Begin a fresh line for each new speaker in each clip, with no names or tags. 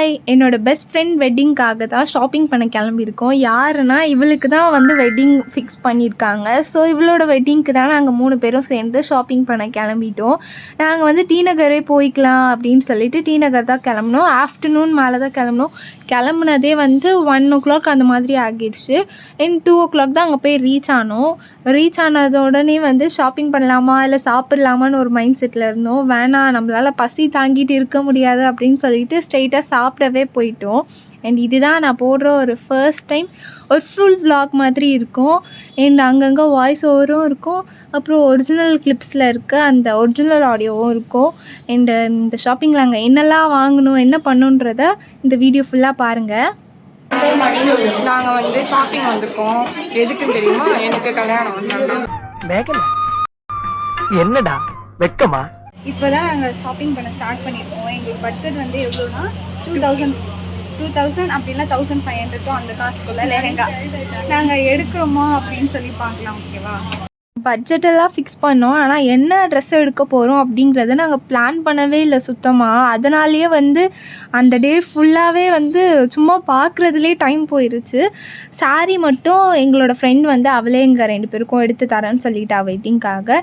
Hi, என்னோட best friend வெட்டிங்க்காக தான் shopping பண்ண கிளம்பியிருக்கோம். யாருன்னா இவளுக்கு தான் வந்து வெட்டிங் ஃபிக்ஸ் பண்ணியிருக்காங்க. ஸோ இவளோட வெட்டிங்க்கு தான் நாங்கள் 3 பேரும் சேர்ந்து ஷாப்பிங் பண்ண கிளம்பிட்டோம். நாங்கள் வந்து டி நகரே போய்க்கலாம் அப்படின்னு சொல்லிட்டு டி நகர் தான் கிளம்புனோம். ஆஃப்டர்நூன் மேலே தான் கிளம்புனோம். கிளம்புனதே வந்து 1 அந்த மாதிரி ஆகிடுச்சு. 2 தான் அங்கே போய் ரீச் ஆனோம். ரீச் ஆனது உடனே வந்து ஷாப்பிங் பண்ணலாமா இல்லை சாப்பிட்லாமான்னு ஒரு மைண்ட் செட்டில் இருந்தோம். வேணாம், நம்மளால் பசி தாங்கிட்டு இருக்க முடியாது அப்படின்னு சொல்லிட்டு ஸ்ட்ரெயிட்டாக சாப்பிடவே போயிட்டோம். அண்ட் இதுதான் நான் போடுற ஒரு ஃபர்ஸ்ட் டைம் ஒரு ஃபுல் vlog மாதிரி இருக்கும். அண்ட் அங்கங்கே வாய்ஸ் ஓவரும் இருக்கும், அப்புறம் ஒரிஜினல் கிளிப்ஸில் இருக்க அந்த ஒரிஜினல் ஆடியோவும் இருக்கும். அண்டு இந்த ஷாப்பிங்கில் அங்கே என்னெல்லாம் வாங்கணும் என்ன பண்ணுன்றத இந்த வீடியோ ஃபுல்லாக பாருங்கள்.
நாங்கள் வந்து ஷாப்பிங் வந்திருக்கோம். எதுக்குன்னு தெரியுமா? எனக்கு கல்யாணம் வந்தாங்க.
என்னடா வெக்கமா?
இப்போ தான் நாங்கள் ஷாப்பிங் பண்ண ஸ்டார்ட் பண்ணியிருக்கோம். எங்களுக்கு பட்ஜெட் வந்து எவ்வளோனா 2000 அப்படின்னா 1500 அந்த காசுக்குள்ளே லெஹெங்கா நாங்கள் எடுக்கிறோமா அப்படின்னு சொல்லி பார்க்கலாம். ஓகேவா? பட்ஜெட்டெல்லாம் ஃபிக்ஸ் பண்ணோம். ஆனால் என்ன ட்ரெஸ் எடுக்க போகிறோம் அப்படிங்கிறத நாங்கள் பிளான் பண்ணவே இல்லை சுத்தமாக. அதனாலேயே வந்து அந்த டே ஃபுல்லாகவே வந்து சும்மா பார்க்குறதுலே டைம் போயிடுச்சு. சாரீ மட்டும் எங்களோட ஃப்ரெண்ட் வந்து அவளே எங்கள் 2 பேருக்கும் எடுத்து தரேன்னு சொல்லிட்டா வெட்டிங்காக.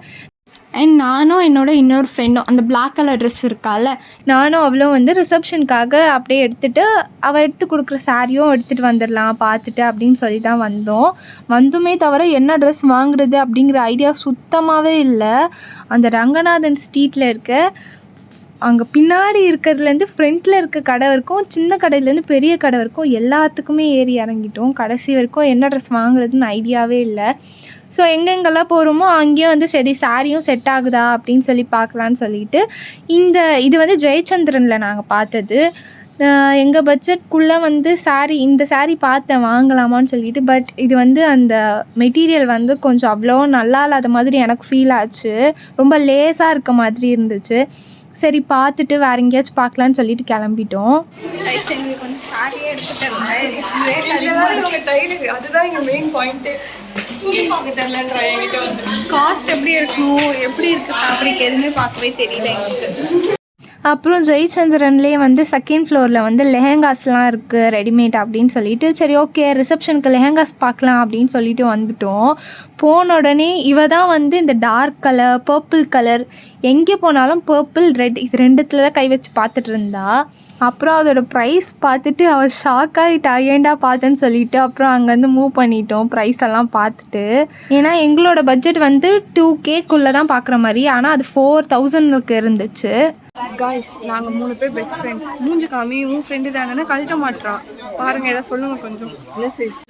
அண்ட் நானும் என்னோட இன்னொரு ஃப்ரெண்டும் அந்த பிளாக் கலர் ட்ரெஸ் இருக்கால, நானும் அவளும் வந்து ரிசப்ஷனுக்காக அப்படியே எடுத்துகிட்டு அவள் எடுத்து கொடுக்குற சாரியும் எடுத்துகிட்டு வந்துடலாம் பார்த்துட்டு அப்படின்னு சொல்லி தான் வந்துமே தவிர என்ன ட்ரெஸ் வாங்குறது அப்படிங்கிற ஐடியா சுத்தமாகவே இல்லை. அந்த ரங்கநாதன் ஸ்ட்ரீட்டில் இருக்க அங்கே பின்னாடி இருக்கிறதுலேருந்து ஃப்ரண்ட்டில் இருக்க கடை வரைக்கும், சின்ன கடையிலேருந்து பெரிய கடை வரைக்கும் எல்லாத்துக்குமே ஏறி இறங்கிட்டோம். கடைசி வரைக்கும் என்ன ட்ரெஸ் வாங்குறதுன்னு ஐடியாவே இல்லை. ஸோ எங்கெங்கெல்லாம் போகிறோமோ அங்கேயும் வந்து சரி சாரியும் செட் ஆகுதா அப்படின்னு சொல்லி பார்க்கலான்னு சொல்லிட்டு இது வந்து ஜெயச்சந்திரனில் நாங்கள் பார்த்தது. எங்கள் பட்ஜெட்குள்ளே வந்து இந்த சாரீ பார்த்தேன் வாங்கலாமான்னு சொல்லிட்டு. பட் இது வந்து அந்த மெட்டீரியல் வந்து கொஞ்சம் அவ்வளோ நல்லா இல்லாத மாதிரி எனக்கு ஃபீல் ஆச்சு. ரொம்ப லேஸாக இருக்க மாதிரி இருந்துச்சு. சரி பார்த்துட்டு வேறு எங்கேயாச்சும் பார்க்கலான்னு சொல்லிட்டு கிளம்பிட்டோம். எங்களுக்கு வந்து சாரியே எடுத்துகிட்டு
அதுதான் எங்கள் மெயின் பாயிண்ட்டு.
காஸ்ட் எப்படி இருக்கணும், எப்படி இருக்குது ஃபேப்ரிக் எதுவுமே பார்க்கவே தெரியல எங்களுக்கு. அப்புறம் ஜெயச்சந்திரன்லேயே வந்து செகண்ட் ஃப்ளோரில் வந்து லெஹெங்காஸ்லாம் இருக்குது ரெடிமேட் அப்படின்னு சொல்லிட்டு சரி ஓகே ரிசப்ஷனுக்கு லெஹெங்காஸ் பார்க்கலாம் அப்படின்னு சொல்லிட்டு வந்துட்டோம். போன உடனே இவ தான் வந்து இந்த டார்க் கலர், பர்பிள் கலர், எங்கே போனாலும் பர்பிள் ரெட் இது 2த்துல தான் கை வச்சு பார்த்துட்டு இருந்தா. அப்புறம் அதோட ப்ரைஸ் பார்த்துட்டு அவள் ஷாக் ஆகிட்டா, ஏன்டா பார்த்தேன்னு சொல்லிட்டு. அப்புறம் அங்கேருந்து மூவ் பண்ணிட்டோம் ப்ரைஸ் எல்லாம் பார்த்துட்டு. ஏன்னா எங்களோட பட்ஜெட் வந்து 2Kக்குள்ளே தான் பார்க்குற மாதிரி, ஆனால் அது 4000க்கு இருந்துச்சு.
காய்ஸ், நாங்கள் 3 பேர் பெஸ்ட் ஃப்ரெண்ட்ஸ். மூஞ்சி காமி, உன் ஃப்ரெண்டு தானே கழட்ட மாட்டான் பாருங்க. ஏதாவது சொல்லுங்க கொஞ்சம்.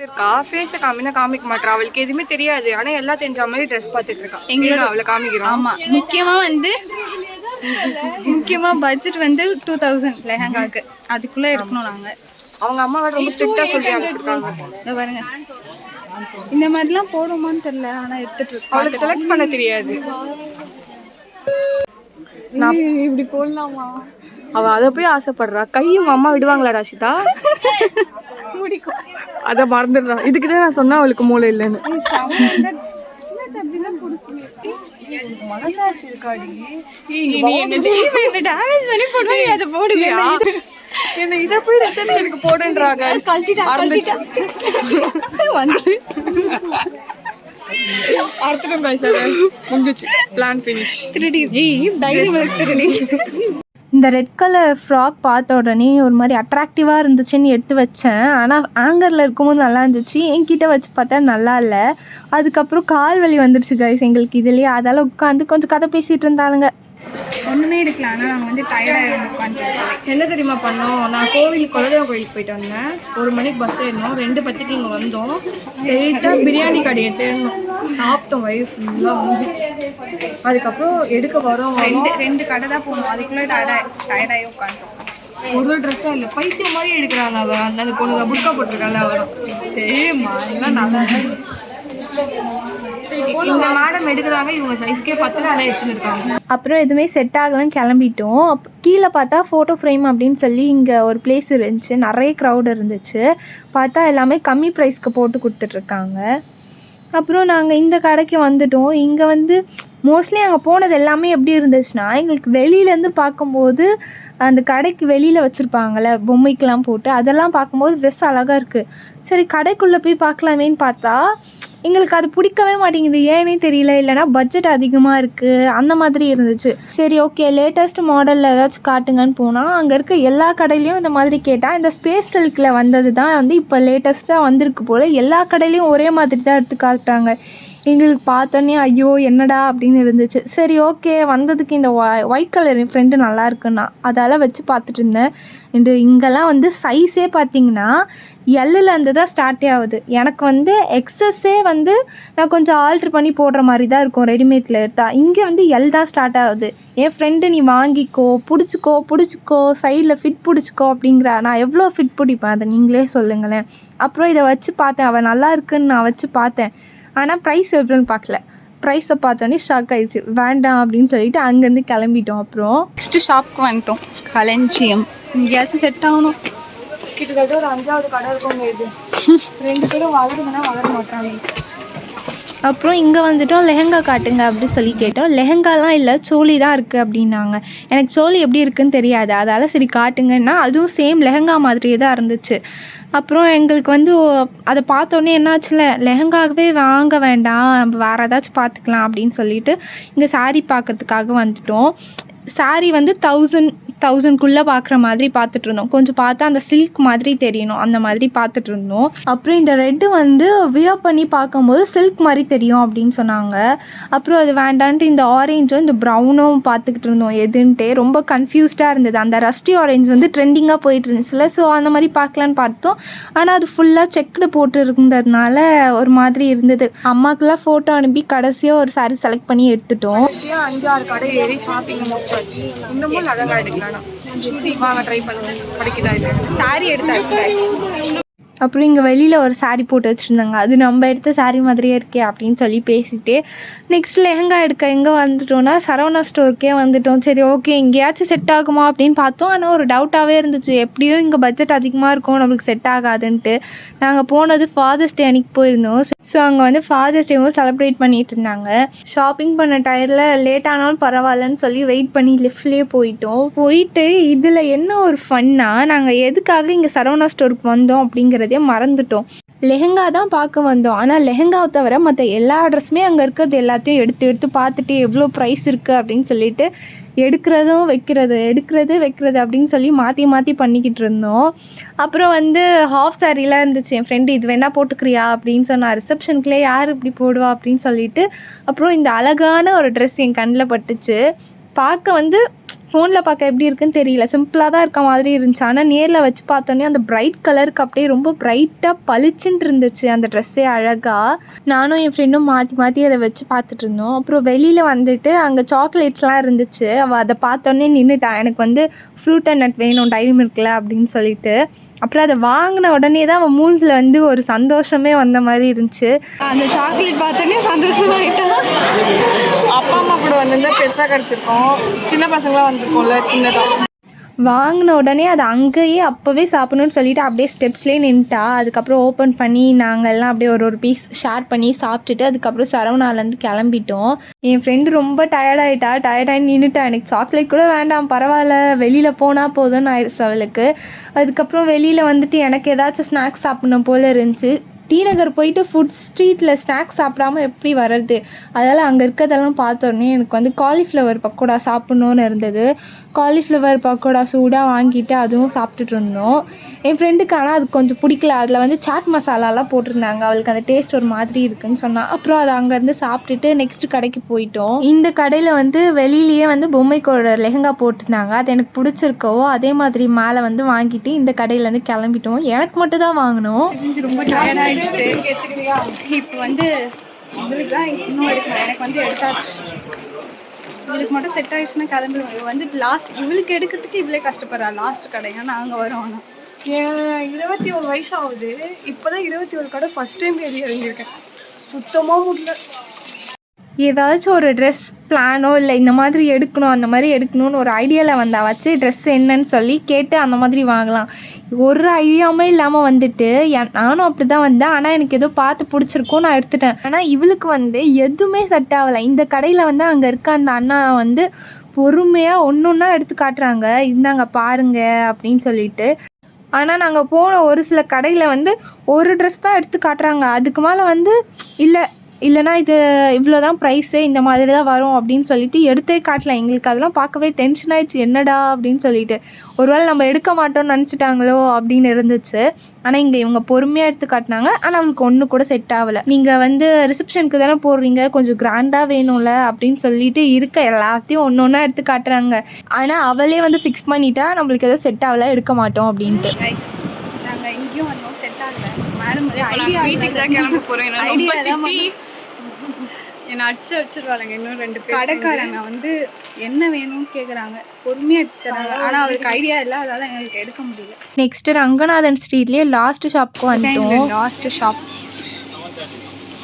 இருக்கா ஃபேஸை காமினா காமிக்க மாட்டான். அவளுக்கு எதுவுமே தெரியாது, ஆனால் எல்லாம் தெரிஞ்ச மாதிரி ட்ரெஸ் பார்த்துட்டு இருக்கான். எங்களோட அவளை காமிக்கிறோம்.
ஆமாம், முக்கியமாக பட்ஜெட் வந்து 2000 லெஹங்காக்கு. அதுக்குள்ளே எடுக்கணும் நாங்கள்.
அவங்க அம்மா ரொம்ப ஸ்ட்ரிக்டாக சொல்லி அனுப்பிச்சிருக்காங்க.
பாருங்க, இந்த மாதிரிலாம் போடுமான்னு தெரியல, ஆனால் எடுத்துட்டு இருக்கோம்.
அவளுக்கு செலக்ட் பண்ண தெரியாது. நான் இப்படி போடலாமா? அவள் அதை போய் ஆசைப்படுறா. கையும் அம்மா விடுவாங்களா ராஷிதா? முடிக்கும், அதை மறந்துடுறா. இதுக்கு தான் நான் சொன்னேன் அவளுக்கு மூளை இல்லைன்னு. மனசாட்சி இருக்காடி. நீ என்ன டேமேஜ் பண்ணி போடுவேன், அதை போடுவியா? என்ன இதை போய் ரிசப்ஷனுக்கு போடுன்றாங்க. வந்து அர்த்தம் பேசாத, முடிஞ்சிச்சு, பிளான் ஃபினிஷ்.
இந்த ரெட் கலர் ஃப்ராக் பார்த்த உடனே ஒரு மாதிரி அட்ராக்டிவாக இருந்துச்சுன்னு எடுத்து வச்சேன். ஆனால் ஆங்கரில் இருக்கும்போது நல்லா இருந்துச்சு, என்கிட்ட வச்சு பார்த்தா நல்லா இல்லை. அதுக்கப்புறம் கால் வலி வந்துடுச்சு கைஸ் எங்களுக்கு இதுலேயே. அதால் உட்காந்து கொஞ்சம் கதை பேசிகிட்டு இருந்தாலுங்க. ஒன்றுமே எடுக்கலாம், ஆனால் நாங்கள் வந்து டயர்டாக உட்காந்துருக்கோம்.
என்ன தெரியுமா பண்ணோம்? நான் குலதெய்வ கோயிலுக்கு போயிட்டு வந்தேன். 1 மணிக்கு பஸ் ஏறினோம், 2:10க்கு இங்கே வந்தோம். ஸ்ட்ரெயிட்டாக பிரியாணி கடையை தேடணும். சாப்பிட்டோம், வயிறு ஃபுல்லாக முடிஞ்சிச்சு. அதுக்கப்புறம் எடுக்க வரோம்.
2 கடை தான் போகணும், அதுக்குள்ளே டயர்டாகி உட்காந்துட்டோம்.
ஒரு ட்ரெஸ்ஸாக இல்லை, பைத்தியம் மாதிரி எடுக்கிறாங்க. அவள் அந்த பொண்ணுங்க புட்கா போட்டிருக்காள். அவளும் சேமா எல்லாம் நல்லா இருந்துச்சு. இந்த மேடம் எடுக்கிறாங்க, இவங்க சைஸ்க்கே பார்த்து அதை எடுத்துன்னு இருக்காங்க.
அப்புறம் எதுவுமே செட் ஆகலன்னு கிளம்பிட்டோம். கீழே பார்த்தா ஃபோட்டோ ஃப்ரேம் அப்படின்னு சொல்லி இங்கே ஒரு பிளேஸ் இருந்துச்சு. நிறைய க்ரௌட் இருந்துச்சு. பார்த்தா எல்லாமே கம்மி ப்ரைஸ்க்கு போட்டு கொடுத்துட்ருக்காங்க. அப்புறம் நாங்கள் இந்த கடைக்கு வந்துட்டோம். இங்கே வந்து மோஸ்ட்லி அங்கே போனது எல்லாமே எப்படி இருந்துச்சுன்னா, எங்களுக்கு வெளியிலேருந்து பார்க்கும்போது அந்த கடைக்கு வெளியில் வச்சுருப்பாங்கள்ல பொம்மைக்கெலாம் போட்டு, அதெல்லாம் பார்க்கும்போது ட்ரெஸ் அழகாக இருக்குது. சரி கடைக்குள்ளே போய் பார்க்கலாமேன்னு பார்த்தா எங்களுக்கு அது பிடிக்கவே மாட்டேங்குது. ஏன்னே தெரியல. இல்லைனா பட்ஜெட் அதிகமாக இருக்குது அந்த மாதிரி இருந்துச்சு. சரி ஓகே லேட்டஸ்ட் மாடலில் ஏதாச்சும் காட்டுங்கன்னு போனால் அங்கே இருக்க எல்லா கடையிலையும் இந்த மாதிரி கேட்டால் இந்த ஸ்பேஸ் சில்கில் வந்தது தான் வந்து இப்போ லேட்டஸ்ட்டாக வந்திருக்கு போல். எல்லா கடையிலையும் ஒரே மாதிரி தான் எடுத்து காட்டுறாங்க. எங்களுக்கு பார்த்தோன்னே ஐயோ என்னடா அப்படின்னு இருந்துச்சு. சரி ஓகே வந்ததுக்கு இந்த ஒயிட் கலர் என் ஃப்ரெண்டு நல்லா இருக்குன்னா அதால் வச்சு பார்த்துட்டு இருந்தேன். இந்த இங்கெல்லாம் வந்து சைஸே பார்த்திங்கன்னா எல்லுலேருந்து தான் ஸ்டார்ட்டே ஆகுது. எனக்கு வந்து எக்ஸஸ்ஸே வந்து நான் கொஞ்சம் ஆல்ட்ரு பண்ணி போடுற மாதிரி தான் இருக்கும் ரெடிமேடில் எடுத்தால். இங்கே வந்து எல் தான் ஸ்டார்ட் ஆகுது. என் ஃப்ரெண்டு நீ வாங்கிக்கோ பிடிச்சிக்கோ சைடில் ஃபிட் பிடிச்சிக்கோ அப்படிங்கிறா. நான் எவ்வளோ ஃபிட் பிடிப்பேன் அதை நீங்களே சொல்லுங்களேன். அப்புறம் இதை வச்சு பார்த்தேன். அவள் நல்லா இருக்குன்னு நான் வச்சு பார்த்தேன். ஆனால் ப்ரைஸ் எவ்வளோன்னு பார்க்கல. ப்ரைஸை பார்த்தோன்னே ஷாக் ஆகிடுச்சு. வேண்டாம் அப்படின்னு சொல்லிட்டு அங்கேருந்து கிளம்பிட்டோம். அப்புறம் நெக்ஸ்ட்டு ஷாப்புக்கு வந்துட்டோம். களஞ்சியம் எங்கேயாச்சும் செட் ஆகணும்.
கிட்டத்தட்ட ஒரு 5வது கடை இருக்கும். இது 2 பேரும் வளருதுன்னா வளர மாட்டாங்க.
அப்புறம் இங்கே வந்துட்டோம். லெஹங்கா காட்டுங்க அப்படி சொல்லி கேட்டோம். லெஹங்காலாம் இல்லை சோலி தான் இருக்குது அப்படின்னாங்க. எனக்கு சோலி எப்படி இருக்குதுன்னு தெரியாது. அதால் சரி காட்டுங்கன்னா அதுவும் சேம் லெஹங்கா மாதிரியே தான் இருந்துச்சு. அப்புறம் எங்களுக்கு வந்து அதை பார்த்தோன்னே என்னாச்சுல லெஹங்காகவே வாங்க வேண்டாம் நம்ம வேறு ஏதாச்சும் பார்த்துக்கலாம் அப்படின்னு சொல்லிட்டு இங்கே சாரீ பார்க்குறதுக்காக வந்துட்டோம். சாரீ வந்து 1000க்குள்ளே பார்க்குற மாதிரி பார்த்துட்டு இருந்தோம். கொஞ்சம் பார்த்தா அந்த சில்க் மாதிரி தெரியணும் அந்த மாதிரி பார்த்துட்டு இருந்தோம். அப்புறம் இந்த ரெட்டு வந்து வியர் பண்ணி பார்க்கும்போது சில்க் மாதிரி தெரியும் அப்படின்னு சொன்னாங்க. அப்புறம் அது வேண்டான்ட்டு இந்த ஆரேஞ்சும் இந்த ப்ரௌனும் பார்த்துக்கிட்டு இருந்தோம். எதுன்ட்டு ரொம்ப கன்ஃபியூஸ்டாக இருந்தது. அந்த ரஸ்டி ஆரேஞ்ச் வந்து ட்ரெண்டிங்காக போயிட்டு இருந்துச்சுல. ஸோ அந்த மாதிரி பார்க்கலான்னு பார்த்தோம். ஆனால் அது ஃபுல்லாக செக்குடு போட்டு இருந்ததுனால ஒரு மாதிரி இருந்தது. அம்மாக்கெல்லாம் ஃபோட்டோ அனுப்பி கடைசியாக ஒரு சாரீ செலக்ட் பண்ணி எடுத்துட்டோம்.
5-6 கடை ஏறி ஷாப்பிங் முடிச்சாச்சு. இன்னமும் அழகாக எடுக்கலாம். வாங்க ட்ரை பண்ணுவேன். கிடைக்குதா இது
சாரீ எடுத்தாச்சு. அப்புறம் இங்கே வெளியில் ஒரு சாரீ போட்டு வச்சுருந்தாங்க. அது நம்ம எடுத்த சாரீ மாதிரியே இருக்கே அப்படின்னு சொல்லி பேசிட்டு நெக்ஸ்ட் லெஹங்கா எடுக்க எங்கே வந்துட்டோன்னா சரவணா ஸ்டோருக்கே வந்துட்டோம். சரி ஓகே எங்கேயாச்சும் செட் ஆகுமா அப்படின்னு பார்த்தோம். ஆனால் ஒரு டவுட்டாகவே இருந்துச்சு. எப்படியும் இங்கே பட்ஜெட் அதிகமாக இருக்கும் நம்மளுக்கு செட் ஆகாதுன்ட்டு. நாங்கள் போனது ஃபாதர்ஸ் டே அன்றைக்கி போயிருந்தோம். ஸோ அங்கே வந்து ஃபாதர்ஸ் டேவும் செலிப்ரேட் பண்ணிகிட்டு இருந்தாங்க. ஷாப்பிங் பண்ண டயரில் லேட் ஆனாலும் பரவாயில்லன்னு சொல்லி வெயிட் பண்ணி லிஃப்ட்லேயே போயிட்டு இதில் என்ன ஒரு ஃபன்னா நாங்கள் எதுக்காக இங்கே சரவணா ஸ்டோருக்கு வந்தோம் அப்படிங்கிறதே மறந்துட்டோம். லெஹங்கா தான் பார்க்க வந்தோம். ஆனால் லெஹங்காவை தவிர மற்ற எல்லா ட்ரெஸ்ஸுமே அங்கே இருக்கிறது எல்லாத்தையும் எடுத்து பார்த்துட்டு எவ்வளோ ப்ரைஸ் இருக்குது அப்படின்னு சொல்லிட்டு எடுக்கிறது வைக்கிறது அப்படின்னு சொல்லி மாற்றி பண்ணிக்கிட்டு இருந்தோம். அப்புறம் வந்து ஹாஃப் சாரீலாம் இருந்துச்சு. என் ஃப்ரெண்டு இது வேணால் போட்டுக்கிறியா அப்படின்னு சொன்னா. ரிசப்ஷனுக்குள்ளே யார் இப்படி போடுவா அப்படின்னு சொல்லிட்டு அப்புறம் இந்த அழகான ஒரு ட்ரெஸ் என் கண்ணில் பட்டுச்சு. பார்க்க வந்து ஃபோனில் பார்க்க எப்படி இருக்குன்னு தெரியல. சிம்பிளாக தான் இருக்க மாதிரி இருந்துச்சு. ஆனால் நேரில் வச்சு பார்த்தோன்னே அந்த பிரைட் கலருக்கு அப்படியே ரொம்ப பிரைட்டாக பளிச்சுன்ட்டு இருந்துச்சு அந்த ட்ரெஸ்ஸே அழகாக. நானும் என் ஃப்ரெண்டும் மாற்றி அதை வச்சு பார்த்துட்டு இருந்தோம். அப்புறம் வெளியில் வந்துட்டு அங்கே சாக்லேட்ஸ்லாம் இருந்துச்சு. அவள் அதை பார்த்தோன்னே நின்றுட்டான். எனக்கு வந்து ஃப்ரூட் அண்ட் நட் வேணும் டைரி மில்கில் அப்படின்னு சொல்லிட்டு. அப்புறம் அதை வாங்கின உடனே தான் அவன் மூஞ்சில் வந்து ஒரு சந்தோஷமே வந்த மாதிரி இருந்துச்சு. அந்த சாக்லேட் பார்த்தோன்னே சந்தோஷமாயிட்டான்.
அப்பா அம்மா கூட வந்திருந்தா பெருசாக கிடச்சிருக்கோம். சின்ன பசங்களாம் வந்திருக்கோம்ல சின்னதாக.
வாங்கின உடனே அதை அங்கேயே அப்போவே சாப்பிடணும்னு சொல்லிட்டு அப்படியே ஸ்டெப்ஸ்லேயே நின்றுட்டா. அதுக்கப்புறம் ஓப்பன் பண்ணி நாங்கள் எல்லாம் அப்படியே ஒரு பீஸ் ஷேர் பண்ணி சாப்பிட்டுட்டு அதுக்கப்புறம் சரவணாலேருந்து கிளம்பிட்டோம். என் ஃப்ரெண்டு ரொம்ப டயர்டாகி நின்றுட்டா. எனக்கு சாக்லேட் கூட வேண்டாம் பரவாயில்ல வெளியில் போனால் போதும்னு ஆயிடுச்சு அவளுக்கு. அதுக்கப்புறம் வெளியில் வந்துட்டு எனக்கு ஏதாச்சும் ஸ்நாக்ஸ் சாப்பிடணும் போல் இருந்துச்சு. டி நகர் போயிட்டு ஃபுட் ஸ்ட்ரீட்டில் ஸ்நாக்ஸ் சாப்பிடாமல் எப்படி வர்றது? அதனால் அங்கே இருக்கிறதெல்லாம் பார்த்தோன்னே எனக்கு வந்து காலிஃப்ளவர் பக்கோடா சாப்பிட்ணுன்னு இருந்தது. காலிஃப்ளவர் பக்கோடா சூடாக வாங்கிட்டு அதுவும் சாப்பிட்டுட்டு இருந்தோம். என் ஃப்ரெண்டுக்கு ஆனால் அது கொஞ்சம் பிடிக்கல. அதில் வந்து சாட் மசாலாலாம் போட்டிருந்தாங்க. அவளுக்கு அந்த டேஸ்ட் ஒரு மாதிரி இருக்குதுன்னு சொன்னான். அப்புறம் அதை அங்கேருந்து சாப்பிட்டுட்டு நெக்ஸ்ட்டு கடைக்கு போயிட்டோம். இந்த கடையில் வந்து வெளியிலேயே வந்து பொம்மைக்கோட லெஹங்கா போட்டிருந்தாங்க. அது எனக்கு பிடிச்சிருக்கோ அதே மாதிரி மேலே வந்து வாங்கிட்டு இந்த கடையிலேருந்து கிளம்பிட்டோம். எனக்கு மட்டும் தான் வாங்கினோம்.
ரொம்ப டயர்டாக
இப்போ வந்து இவளுக்கு தான் இன்னும் எடுக்கணும். எனக்கு வந்து எடுத்தாச்சு. இவளுக்கு மட்டும் செட் ஆகிடுச்சுன்னா கிளம்பிடுவோம். இவள் வந்து லாஸ்ட் இவளுக்கு எடுக்கிறதுக்கு இவளே கஷ்டப்படுறா. லாஸ்ட் கடைங்க நாங்கள் வரோம். ஆனால்
21 வயசு ஆகுது. இப்போதான் 21 கடை ஃபர்ஸ்ட் டைம் ஏறி இறங்கியிருக்கேன். சுத்தமாக முடியல.
ஏதாச்சும் ஒரு ட்ரெஸ் பிளானோ இல்லை இந்த மாதிரி எடுக்கணும் அந்த மாதிரி எடுக்கணும்னு ஒரு ஐடியாவில் வந்தால் வச்சு ட்ரெஸ் என்னன்னு சொல்லி கேட்டு அந்த மாதிரி வாங்கலாம்.
ஒரு ஐடியாவுமே இல்லாமல் வந்துட்டு நானும் அப்படி தான் வந்தேன். ஆனால் எனக்கு ஏதோ பார்த்து பிடிச்சிருக்கும், நான் எடுத்துட்டேன். ஆனால் இவளுக்கு வந்து எதுவுமே செட் ஆகலை. இந்த கடையில் வந்து அங்கே இருக்க அந்த அண்ணா வந்து பொறுமையாக ஒன்று ஒன்றா எடுத்து காட்டுறாங்க, இந்தாங்க பாருங்க அப்படின்னு சொல்லிட்டு. ஆனால் நாங்கள் போன ஒரு சில கடையில் வந்து ஒரு ட்ரெஸ் தான் எடுத்து காட்டுறாங்க. அதுக்கு மேலே வந்து இல்லைனா இது இவ்வளோ தான் ப்ரைஸு, இந்த மாதிரி தான் வரும் அப்படின்னு சொல்லிட்டு எடுத்தே காட்டல. எங்களுக்கு அதெல்லாம் பார்க்கவே டென்ஷன் ஆகிடுச்சு, என்னடா அப்படின்னு சொல்லிட்டு. ஒருவேளை நம்ம எடுக்க மாட்டோம்னு நினச்சிட்டாங்களோ அப்படின்னு இருந்துச்சு. ஆனால் இங்கே இவங்க பொறுமையாக எடுத்து காட்டினாங்க. ஆனால் அவளுக்கு ஒன்று கூட செட் ஆகலை. நீங்கள் வந்து ரிசப்ஷனுக்கு தானே போடுறீங்க, கொஞ்சம் கிராண்டாக வேணும்ல அப்படின்னு சொல்லிட்டு இருக்க எல்லாத்தையும் ஒன்று ஒன்றா எடுத்து காட்டுறாங்க. ஆனால் அவளே வந்து ஃபிக்ஸ் பண்ணிட்டா நம்மளுக்கு எதாவது செட் ஆகலை, எடுக்க மாட்டோம் அப்படின்ட்டு.
நாங்கள் இங்கேயும் வந்தோம், செட் ஆகலை. மேடம் ஐடியா
வீட்டுக்கு தான் கிளம்ப போகிறேன். ஐடியா என்னை அடிச்சிருவாங்க இன்னும் 2 பேர்.
கடைக்காரங்க வந்து என்ன வேணும்னு கேட்குறாங்க, பொறுமையாக எடுத்துறாங்க. ஆனால் அவருக்கு ஐடியா இல்லை, அதால் எங்களுக்கு எடுக்க முடியல.
நெக்ஸ்ட்டு ரங்கநாதன் ஸ்ட்ரீட்லேயே லாஸ்ட்டு ஷாப்புக்கு வந்துட்டோம்.
லாஸ்ட்டு ஷாப்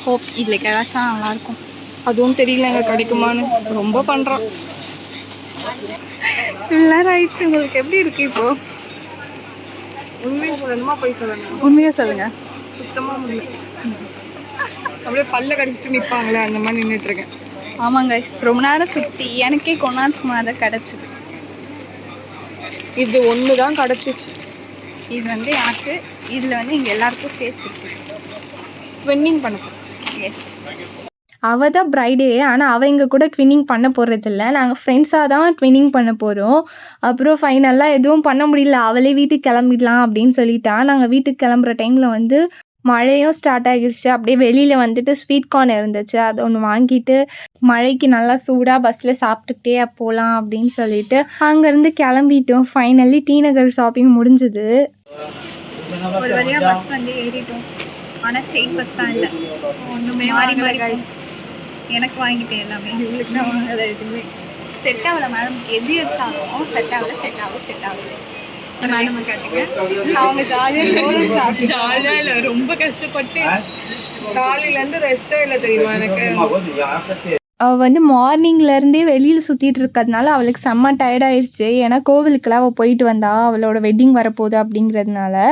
ஹோப் இதில் கிடச்சா நல்லாயிருக்கும்.
அதுவும் தெரியல எங்கே கிடைக்குமான்னு, ரொம்ப பண்ணுறான்.
இவ்வளோ நேரம் ஆயிடுச்சு, உங்களுக்கு எப்படி இருக்குது இப்போது?
உண்மையாக சொல்லணுமா போய் சொல்லணும்?
உண்மையாக சொல்லுங்கள்.
சுத்தமாக முடியல. அப்படியே பல்ல கடிச்சிட்டு நிற்பாங்களே அந்த மாதிரி நின்றுட்டுருக்கேன்.
ஆமாங்க, ரொம்ப நேரம் சுற்றி எனக்கே கொண்டாந்து மாதிரி கிடச்சிது.
இது ஒன்று தான் கிடச்சிச்சு.
இது வந்து எனக்கு, இதில் வந்து இங்கே எல்லாருக்கும் சேர்த்துருக்கு.
ட்வின்னிங் பண்ண.
எஸ்,
அவள் தான் ப்ரைடே. ஆனால் அவள் எங்கள் கூட ட்வின்னிங் பண்ண போகிறதில்ல, நாங்கள் ஃப்ரெண்ட்ஸாக தான் ட்வின்னிங் பண்ண போகிறோம். அப்புறம் ஃபைனலாக எதுவும் பண்ண முடியல, அவளே வீட்டுக்கு கிளம்பிடலாம் அப்படின்னு சொல்லிட்டா. நாங்கள் வீட்டுக்கு கிளம்புற டைமில் வந்து மழையும் ஸ்டார்ட் ஆகிடுச்சு. அப்படியே வெளியில் வந்துட்டு ஸ்வீட் கார்ன் இருந்துச்சு, அது ஒன்று வாங்கிட்டு மழைக்கு நல்லா சூடாக பஸ்ஸில் சாப்பிட்டுக்கிட்டே போகலாம் அப்படின்னு சொல்லிட்டு அங்கேருந்து கிளம்பிட்டோம். ஃபைனலி டி நகர் ஷாப்பிங் முடிஞ்சுது.
ஒரு வழியாக பஸ் வந்து ஏறிட்டோம். ஆனால் ஸ்டேட் பஸ் தான் இல்லை, ஒன்றுமே மாறி மாறி. எனக்கு வாங்கிட்டேன் எல்லாமே, இவங்களுக்கு தான் வாங்கலை எதுவுமே. செட் ஆகலை மேடம், எது எடுத்தாலும் செட் ஆகலை. மேடம் கேட்டீங்க, அவங்க ஜாலியாக
இல்லை, ரொம்ப கஷ்டப்பட்டு காலையிலேருந்து ரெஸ்ட்டே இல்லை தெரியுமா எனக்கு.
அவள் வந்து மார்னிங்லேருந்தே வெளியில் சுற்றிட்டு இருக்கிறதுனால அவளுக்கு செம்ம டயர்டாயிடுச்சு. ஏன்னா கோவிலுக்கெல்லாம் அவள் போயிட்டு வந்தா, அவளோட வெட்டிங் வரப்போகுது அப்படிங்கிறதுனால.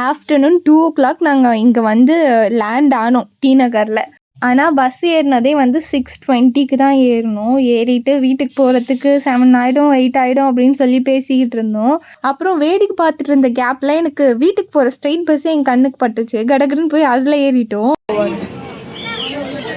ஆஃப்டர்நூன் 2 o'clock நாங்கள் இங்கே வந்து லேண்ட் ஆனோம் டி நகரில். ஆனால் பஸ் ஏறினதே வந்து 6:20க்கு தான் ஏறணும். ஏறிட்டு வீட்டுக்கு போகிறதுக்கு 7 ஆகிடும் 8 ஆகிடும் அப்படின்னு சொல்லி பேசிக்கிட்டு இருந்தோம். அப்புறம் வேடிக்கை பார்த்துட்டு இருந்த கேப்பில் எனக்கு வீட்டுக்கு போகிற ஸ்ட்ரெயிட் பஸ்ஸே என் கண்ணுக்கு பட்டுச்சு. கடகடன்னு போய் அதில் ஏறிட்டோம்.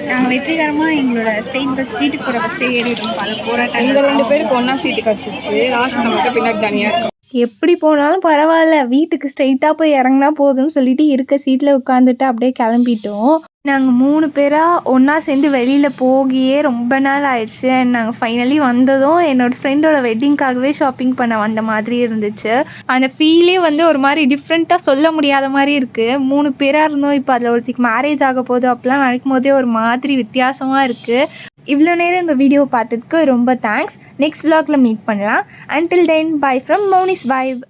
நாங்கள் வெற்றிகரமாக எங்களோட ஸ்டேட் பஸ் வீட்டுக்கு போகிற பஸ்ஸே ஏறிட்டோம். பல போராட்டம்.
எங்கள் 2 பேருக்கு ஒன்றா சீட்டு கிடச்சிச்சு. லாஸ்ட் மட்டும் பின்னாடி தனியாக இருக்கும்.
எப்படி போனாலும் பரவாயில்ல, வீட்டுக்கு ஸ்ட்ரெயிட்டாக போய் இறங்கினா போதும்னு சொல்லிட்டு இருக்க சீட்டில் உட்காந்துட்டு அப்படியே கிளம்பிட்டோம். நாங்கள் 3 பேராக ஒன்றா சேர்ந்து வெளியில் போகியே ரொம்ப நாள் ஆயிடுச்சு. அண்ட் நாங்கள் ஃபைனலி வந்ததும் என்னோடய ஃப்ரெண்டோட வெட்டிங்காகவே ஷாப்பிங் பண்ண வந்த மாதிரி இருந்துச்சு. அந்த ஃபீலே வந்து ஒரு மாதிரி டிஃப்ரெண்ட்டாக சொல்ல முடியாத மாதிரி இருக்குது. 3 பேராக இருந்தோம், இப்போ அதில் ஒருத்திக்கு மேரேஜ் ஆக போகுது அப்படிலாம் நினைக்கும் போதே ஒரு மாதிரி வித்தியாசமாக இருக்குது. இவ்வளோ நேரம் இந்த வீடியோவை பார்த்ததுக்கு ரொம்ப தேங்க்ஸ். நெக்ஸ்ட் vlogல மீட் பண்ணலாம். Until then, bye from Moni's Vibe.